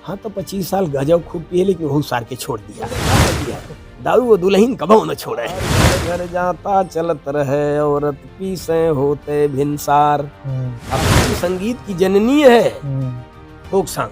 हाँ तो 25 साल गजब खूब पिए लेकिन बहुत सार के छोड़ दिया। दारू वो दुल्हन कबो न छोड़े। घर जाता चलत रहे औरत पीसे होते भिनसार। अब संगीत की जननी है फोक सॉन्ग।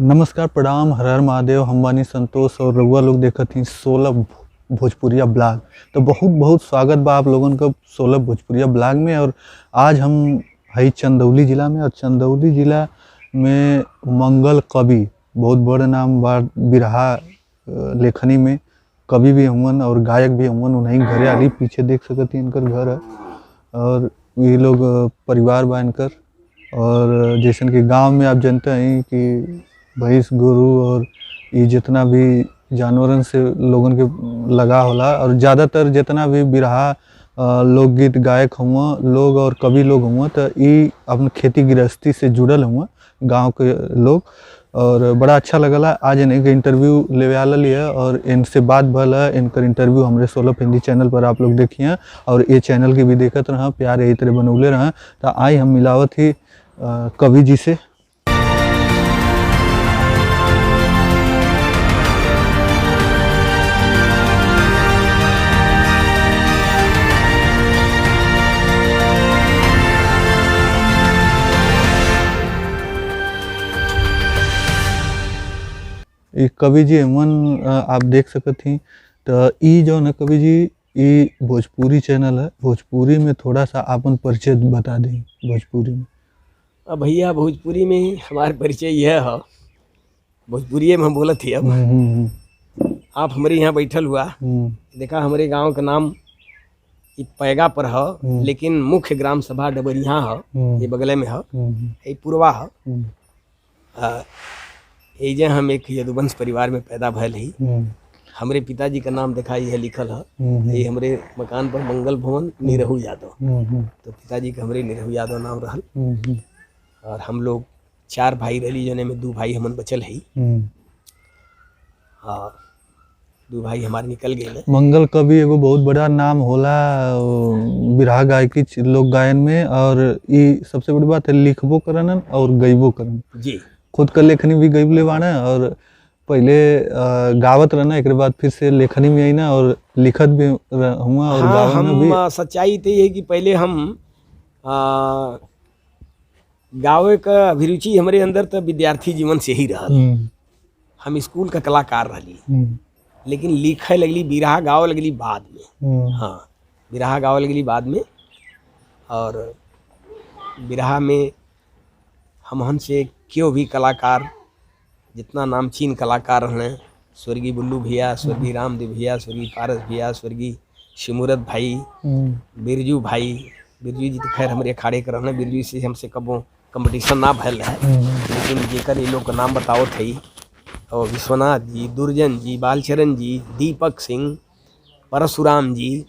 नमस्कार, प्रणाम, हर हर महादेव। हम बानी संतोष और रउआ लोग देखत ही 16 भोजपुरिया ब्लॉग। तो बहुत बहुत स्वागत बा आप लोगन का 16 भोजपुरिया ब्लॉग में। और आज हम हई चंदौली जिला में, और चंदौली जिला में मंगल कवि बहुत बड़े नाम बा। बिरहा लेखनी में कवि भी हुवन और गायक भी हुवन। उन्हीं घरे आली पीछे देख सकत ही इनकर घर है और ये लोग परिवार बा इनकर। और जैसन कि गांव में आप जानते हैं कि भैंस गोरू और ये जितना भी जानवरन से लोगन के लगा होला, और ज़्यादातर जितना भी बिरहा लोकगीत गायक हुआ लोग और कवि लोग हुआ, तो ये अपन खेती गृहस्थी से जुड़ल हुआ गांव के लोग। और बड़ा अच्छा लगला आज इनके इंटरव्यू ले आल है और इनसे बात भल है। इनकर इंटरव्यू हमारे 16 हिंदी चैनल पर आप लोग देखिए और ये चैनल की भी देखत रहा, प्यार यही तरह बनौले रहा। तो आई हम मिलावत ही कवि जी से। ये कवि जी हमन आप देख सकत ही। तो ई जो न कवि जी, ये भोजपुरी चैनल है। भोजपुरी में थोड़ा सा आपन परिचय बता दें भोजपुरी में। अब भैया भोजपुरी में हमारे परिचय यह है, भोजपुरी में हम बोलत ही। अब आप हमारे यहाँ बैठल हुआ देखा, हमारे गांव का नाम पैगा पर है, लेकिन मुख्य ग्राम सभा डबरिया है, ये बगले में है, ये पूर्वा है। ये हम एक यदुवंश परिवार में पैदा भल ही। हमारे पिताजी का नाम देखा ये लिखल है, ये हमारे मकान पर मंगल भवन निरहू यादव। तो पिताजी का हमारे निरहू यादव नाम रहल। और हम लोग 4 भाई रही, जने में 2 भाई हमन बचल है। हाँ, 2 भाई हमारे निकल गए। मंगल कवि एगो बहुत बड़ा नाम होला बिरहा गायकी लोक गायन में। और ये सबसे बड़ी बात है, लिखबो करन और गईबो करन जी। खुद का लेखनी भी गईब लेवाना, और पहले गावत रहना, एक बाद फिर से लेखनी में आई ना और लिखत भी हुआ और गावन में भी। सच्चाई तो ये है कि पहले हम गावे का अभिरुचि हमारे अंदर तो विद्यार्थी जीवन से ही रहा। हम स्कूल का कलाकार रही, लेकिन लिखे लगली, बिरहा गावे लगली बाद में। हाँ, बिरहा गावे लगली बाद में। और बिरहा में हमहन से क्यों भी कलाकार, जितना नामचीन कलाकार हैं, स्वर्गीय बुल्लू भैया, स्वर्गीय रामदेव भैया, स्वर्गीय पारस भैया, स्वर्गीय शिमुरत भाई, बिरजू भाई। बिरजू जी तो खैर हमारे अखाड़े कर रहे हैं, बिरजू से हमसे कबो कंपटीशन ना भैल है, लेकिन जेकर ये लोग का नाम बताओ थे, और विश्वनाथ जी, दुर्जन जी, बालचरण जी, दीपक सिंह, परशुराम जी,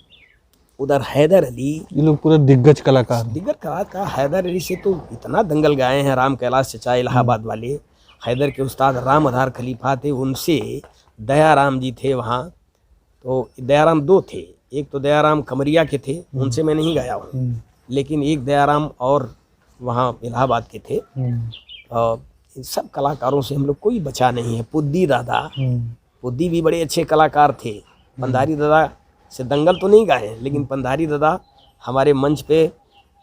उधर हैदर अली, ये लोग पूरा दिग्गज कलाकार। हैदर अली से तो इतना दंगल गाए हैं। राम कैलाश चचा इलाहाबाद वाले, हैदर के उस्ताद राम आधार खलीफा थे, उनसे दयाराम जी थे वहाँ। तो दयाराम 2 थे, एक तो दयाराम कमरिया के थे, उनसे मैं नहीं गाया हूँ, लेकिन एक दयाराम और वहाँ इलाहाबाद के थे। और इन सब कलाकारों से हम लोग कोई बचा नहीं है। पुद्दी दादा, पुद्दी भी बड़े अच्छे कलाकार थे। पंधारी दादा से दंगल तो नहीं गाए, लेकिन पंधारी दादा हमारे मंच पे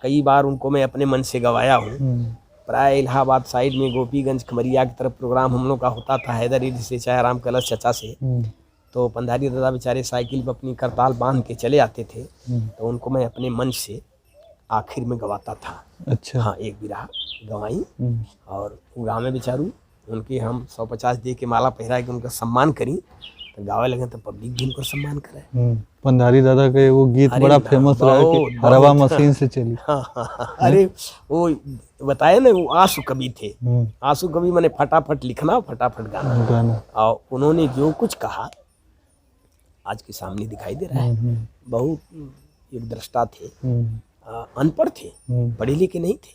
कई बार उनको मैं अपने मंच से गवाया हूँ। प्राय इलाहाबाद साइड में गोपीगंज खमरिया की तरफ प्रोग्राम हम लोग का होता था, हैदर अली से चाहे राम कैलाश चचा से। तो पंधारी दादा बेचारे साइकिल पर अपनी करताल बांध के चले आते थे, तो उनको मैं अपने मंच से आखिर में गवाता था। अच्छा। हाँ, एक बिरहा गवाई और गाँव में बेचारू उनके हम 150 दे के माला पहरा के उनका सम्मान करी। तो गावे लगे तो पब्लिक भी उनको सम्मान करे। पंधारी दादा का वो गीत बड़ा फेमस रहा कि हरवा मशीन से चली। हाँ। अरे वो बताए ना, वो आंसू कवि थे। आंसू कवि मैंने फटाफट लिखना, फटाफट गाना। और उन्होंने जो कुछ कहा आज के सामने दिखाई दे रहा है। बहुत एक दृष्टा थे, अनपढ़ थे, पढ़े लिखे नहीं थे,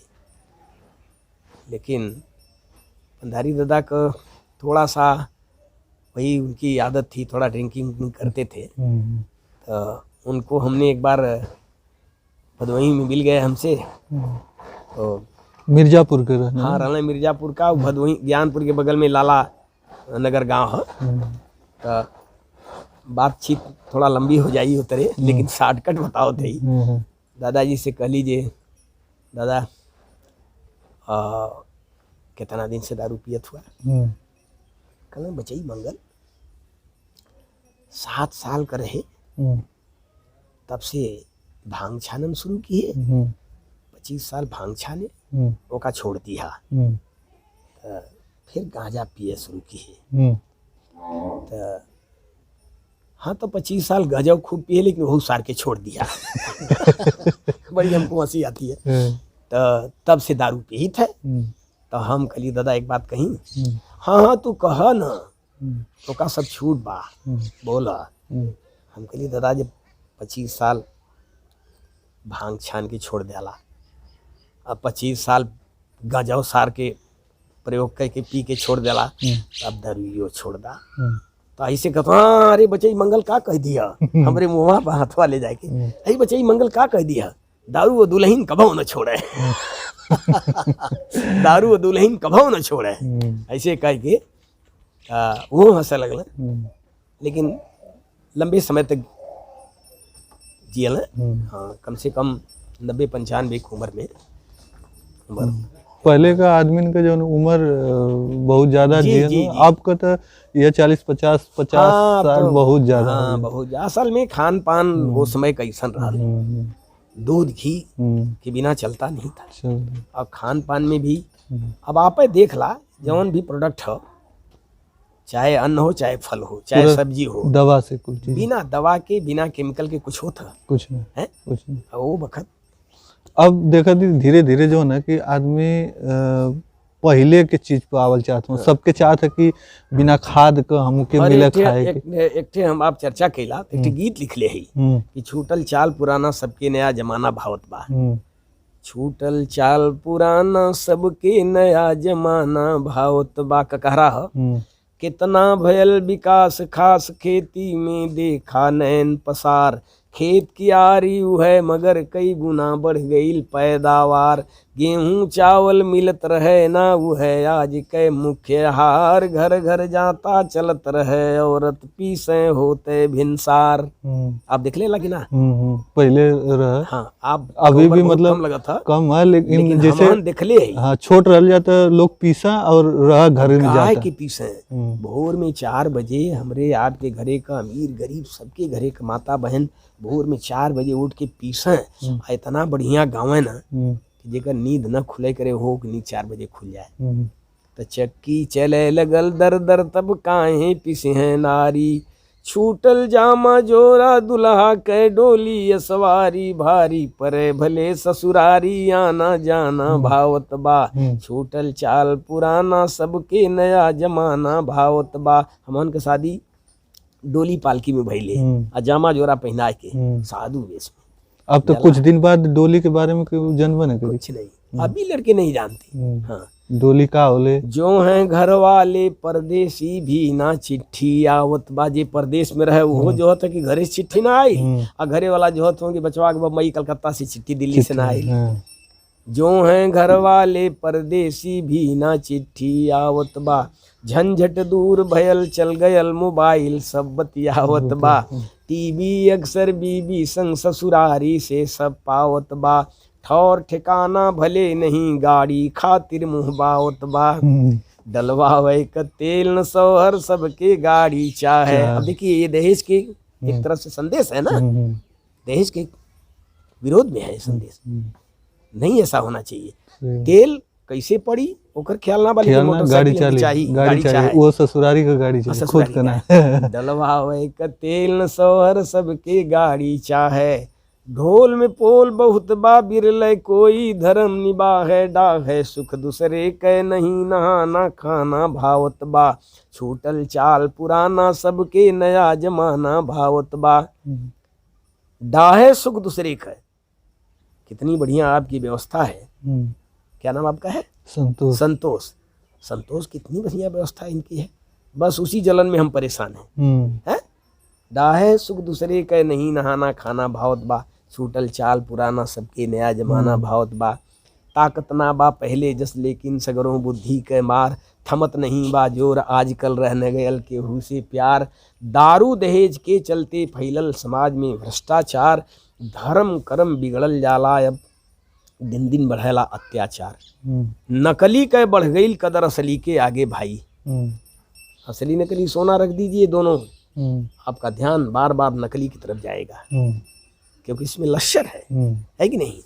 लेकिन पंधारी दादा का थोड़ा सा वही उनकी आदत थी, थोड़ा ड्रिंकिंग करते थे। उनको हमने एक बार भदोही में मिल गए हमसे। तो मिर्जापुर के रहने हाँ, राणा मिर्जापुर का, भदोही ज्ञानपुर के बगल में लाला नगर गांव है। तो बातचीत थोड़ा लंबी हो जाई उतरे, लेकिन शॉर्टकट बताओ थे। दादाजी से कह लीजिए, दादा कितना दिन से दारू पियत हुआ? कहना बचई मंगल 7 साल का रहे तब से भांग छानम शुरू किए। 25 साल भांग छाने, ओका छोड़ दिया। फिर गांजा पिए शुरू किए। तो हाँ, तो 25 साल गांजा खूब पिए, लेकिन बहुत सार के छोड़ दिया। बड़ी हमको हंसी आती है। तो तब से दारू पिए थे। तो हम कहली दादा एक बात कहीं? हाँ हाँ तू कह ना, तो का सब छूट बा, बोला। हम कहली दादा जब 25 साल भांग छान के छोड़ दिया, अब 25 साल गांजा सार के प्रयोग करके पी के छोड़ दिया, अब दारू छोड़ दा। तो ऐसे कहता, हाँ अरे बचई मंगल का कह दिया? हमरे मुँह पर हाथवा ले जाके, अरे बचई मंगल का कह दिया? दारू वो दुल्हन कभो न छोड़े। दारू वो दुल्हन कभो न छोड़े, ऐसे कह के वो हंसे लगल। लेकिन लंबे समय तक जियल। हाँ, कम से कम 90-95 की उम्र में। पहले का आदमी का जो उम्र बहुत ज्यादा जियल, आपका तो ये 40-50 हाँ, साल तो बहुत ज्यादा। हाँ, बहुत असल में खान पान वो समय कैसन रहा, दूध घी के बिना चलता नहीं था। और खान पान में भी अब आप देख ला, जौन भी प्रोडक्ट हो, चाहे अन्न हो, चाहे फल हो, चाहे सब्जी हो, दवा से कुछ चीज, बिना दवा के, बिना केमिकल के कुछ होता कुछ नहीं है, कुछ नहीं। वो वक्त अब देखा धीरे धीरे जो है ना कि आदमी पहले के चीज पे आवल चाहते हैं। सबके चाहत है कि बिना खाद का हमके मिले खाए के। एक हम आप चर्चा कैला, एक गीत लिखले है कि छूटल चाल पुराना सबके नया जमाना भावत बा। छूटल चाल पुराना सबके नया जमाना भावत बा का कहरा है। कितना भयल विकास खास खेती में देखा नैन पसार, खेत की आरी है मगर कई गुना बढ़ गई पैदावार, गेहूं चावल मिलत रहे ना वो है आज के मुख्य हार, घर घर जाता चलत रहे औरत पीसे होते भिनसार। आप देख ले लगी ना? पहले रहा। हाँ, आप अभी भी मतलब कम लगा था, कम है, लेकिन जैसे देख ले। हाँ, छोट रह जाता लोग पीसा और रहा घर में गाय जाता के पीसे। भोर में 4 बजे हमरे आपके घरे का अमीर गरीब सबके घरे का माता बहन भोर में 4 बजे उठ के पीसे। इतना बढ़िया गाँव है ना कि जेकर नींद न खुले करे हो कि नींद 4 बजे खुल जाए। तो चक्की चले लगल दर दर तब काहे पीसे हैं नारी, छूटल जामा जोरा दुल्हा के डोली सवारी, भारी परे भले ससुरारी आना जाना भावत बा, छूटल चाल पुराना सबके नया जमाना भावत बा। हमन के शादी डोली पालकी में भइले, जामा जोरा पहना के साधु वेश में। अब तो कुछ दिन बाद डोली के बारे में जानबो न करी। कुछ नहीं, अभी लड़के नहीं जानते। हाँ, डोली का होले? जो हैं घर वाले परदेसी भी ना चिट्ठी आवत बा, जे परदेश में रहे वो जो होता कि घरे से चिट्ठी ना आई, और घरे वाला जो होता कि बचवा के मई कलकत्ता से चिट्ठी दिल्ली से ना आई। जो हैं घर वाले परदेसी भी ना चिट्ठी आवत बा, झंझट दूर भयल चल गयल मोबाइल सब बतियावत बा, टीवी अक्सर बीबी संग ससुरारी से सब पावत बा, ठौर ठिकाना भले नहीं गाड़ी खातिर मुँह बावत बा, डलवावे का तेल न सोहर सबके गाड़ी चाहे। अब देखिए ये दहेज के एक तरफ से संदेश है ना, दहेज के विरोध में है संदेश, नहीं ऐसा होना चाहिए। तेल कैसे पड़ी ओकर ख्याल ना बाली, गाड़ी चाहिए वो ससुरारी का गाड़ी चाहिए खुद करना। डलवावे का तेल न सोहर सबके गाड़ी चाहे, ढोल में पोल बहुत बा बिरले कोई धर्म निभाहे, डाहे सुख दूसरे के नहीं नहाना खाना भावत बा, छूटल चाल पुराना सबके नया जमाना भावत बा, डाहे सुख दूसरे का। कितनी बढ़िया आपकी व्यवस्था है। क्या नाम आपका है? संतोष। संतोष, संतोष कितनी बढ़िया व्यवस्था इनकी है। बस उसी जलन में हम परेशान हैं। डाहे सुख दूसरे के नहीं नहाना खाना भावत बा, छूटल चाल पुराना सबके नया जमाना भावत बा। ताकत ना बा पहले जस लेकिन सगरों बुद्धि के मार, थमत नहीं बा जोर आजकल रहने गयल केहू से प्यार। दारू दहेज के चलते फैलल समाज में भ्रष्टाचार, धर्म कर्म बिगड़ल जाला अब दिन दिन बढ़ेला अत्याचार। नकली के बढ़ गई कदर असली के आगे भाई, असली नकली सोना रख दीजिए दोनों, आपका ध्यान बार बार नकली की तरफ जाएगा, क्योंकि इसमें लश्कर है कि नहीं।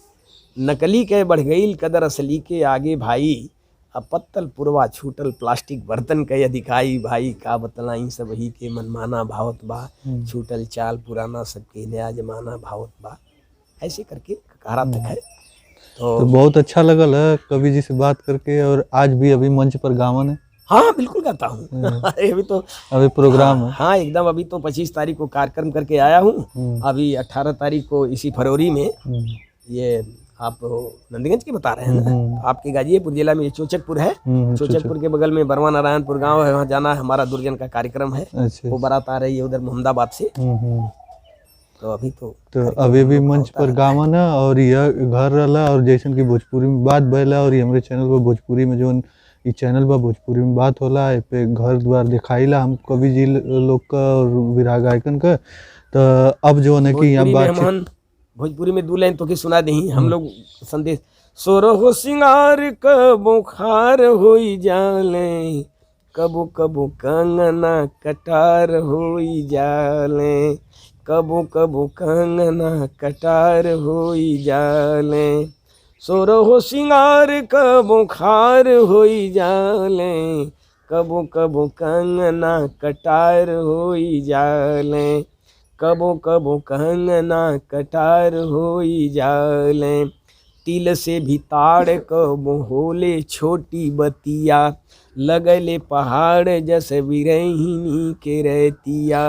नकली के बढ़ गई कदर असली के आगे भाई, अब पत्तल पुरवा छूटल प्लास्टिक बर्तन के अधिकाई भाई। का बतलाई सब ही के मनमाना भावत बा, छूटल चाल पुराना सबके नया जमाना भावत बा। ऐसे करके कहारा तक है। तो बहुत अच्छा लगल है कवि जी से बात करके, और आज भी अभी मंच पर गावन है। हाँ बिल्कुल गाता हूँ। अभी प्रोग्राम है। हाँ एकदम, अभी तो 25 तारीख को कार्यक्रम करके आया हूँ। अभी 18 तारीख को इसी फरवरी में, ये आप नंदीगंज के बता रहे हैं ना, आपके गाजीपुर जिला में ये चोचकपुर है। चोचकपुर के बगल में बरवा नारायणपुर गांव है, वहाँ जाना है, हमारा दुर्जन का कार्यक्रम है। वो बारात आ रही है उधर मोहम्मदाबाद से। तो अभी भी मंच पर गावन है, और यह घर रहा, और जैसन की भोजपुरी में बात भला, और ये हमारे चैनल पर भोजपुरी में जो ये चैनल पर भोजपुरी में बात होला, ए पे घर द्वार दिखाईला हम कवि जी लोग का और विराग गायकन का। तो अब जो है कि यहाँ बात भोजपुरी में 2 लाइन तो के सुना दी हम लोग संदेश। सोरो हो सिंगार कबो खार होई जाले, कबो कबो कंगना कटार होई जाले, कबो कबो कंगना कटार होई जाले। सोरो हो सिंगार कबो खार होई जाले, कबो कबो कंगना कटार होई जाले, कबो कबो कंगना कटार होई जाले। तिल से भी ताड़ कबो होले छोटी बतिया, लगले पहाड़ जस बिरहिनी के रहतिया।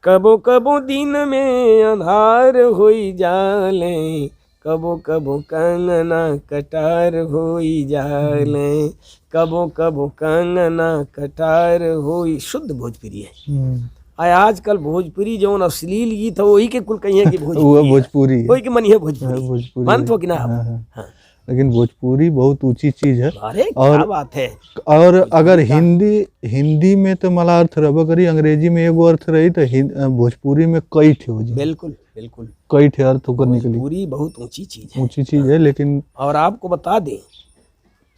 कबो कबो दिन में अंधार होई जाले, कबो कबो कंगना कटार होई जाले, कबो कबो कंगना कटार होई। शुद्ध भोजपुरी है। आजकल भोजपुरी जो अश्लील गीत है वही के कुल कहिए कि भोजपुरी वही के मनी है भोजपुरी मानत हो कि ना। हाँ। लेकिन भोजपुरी बहुत ऊंची चीज है। अरे क्या बात है। और अगर हिंदी में तो मला अर्थ रहा करी, अंग्रेजी में एगो अर्थ रही, तो भोजपुरी में कई ठे हो जाए। बिल्कुल बिल्कुल कई ठे अर्थ होकर निकली। भोजपुरी बहुत ऊंची चीज है। लेकिन और आपको बता दें,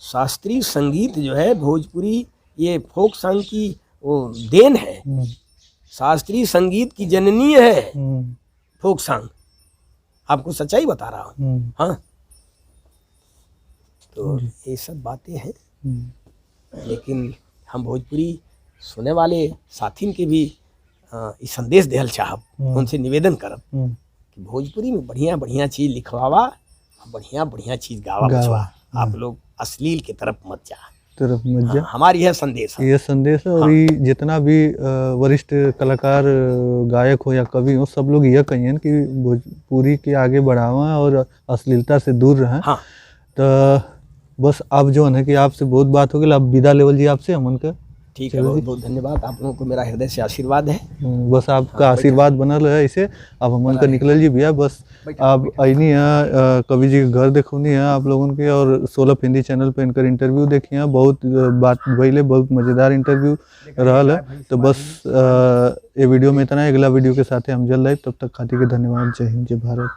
शास्त्रीय संगीत जो है भोजपुरी, ये फोक सॉन्ग की वो देन है। शास्त्रीय संगीत की जननी है फोक सॉन्ग, आपको सच्चाई बता रहा हूँ। हाँ, तो ये सब बातें हैं। लेकिन हम भोजपुरी सुने वाले साथीन के भी इस संदेश देहल चाहब, उनसे निवेदन करब कि भोजपुरी में बढ़िया बढ़िया चीज लिखवावा, बढ़िया बढ़िया चीज गावा। आप लोग अश्लील की तरफ मत जा। हमारी यह संदेश है। ये संदेश है। और ये जितना भी वरिष्ठ कलाकार गायक हो या कवि हो, सब लोग यह कहिए कि भोजपुरी के आगे बढ़ावा और अश्लीलता से दूर रहें। हाँ। तो बस अब जो है कि आपसे बहुत बात हो गई, अब विदा लेवल जी आपसे हमन का। ठीक है, बहुत बहुत धन्यवाद। आप लोगों को मेरा हृदय से आशीर्वाद है। बस आपका आशीर्वाद बना रहे इसे। अब हमन का निकल जी भैया, बस अब आईनी है कवि जी के घर देखूनी है आप लोगों के, और 16 हिंदी चैनल पे इनकर इंटरव्यू देखी है। बहुत बात भइले, बहुत मजेदार इंटरव्यू रहा है। तो बस ये वीडियो में इतना है, अगला वीडियो के साथ हम जल्द आए, तब तक खातिर के धन्यवाद। जय हिंद, जय भारत।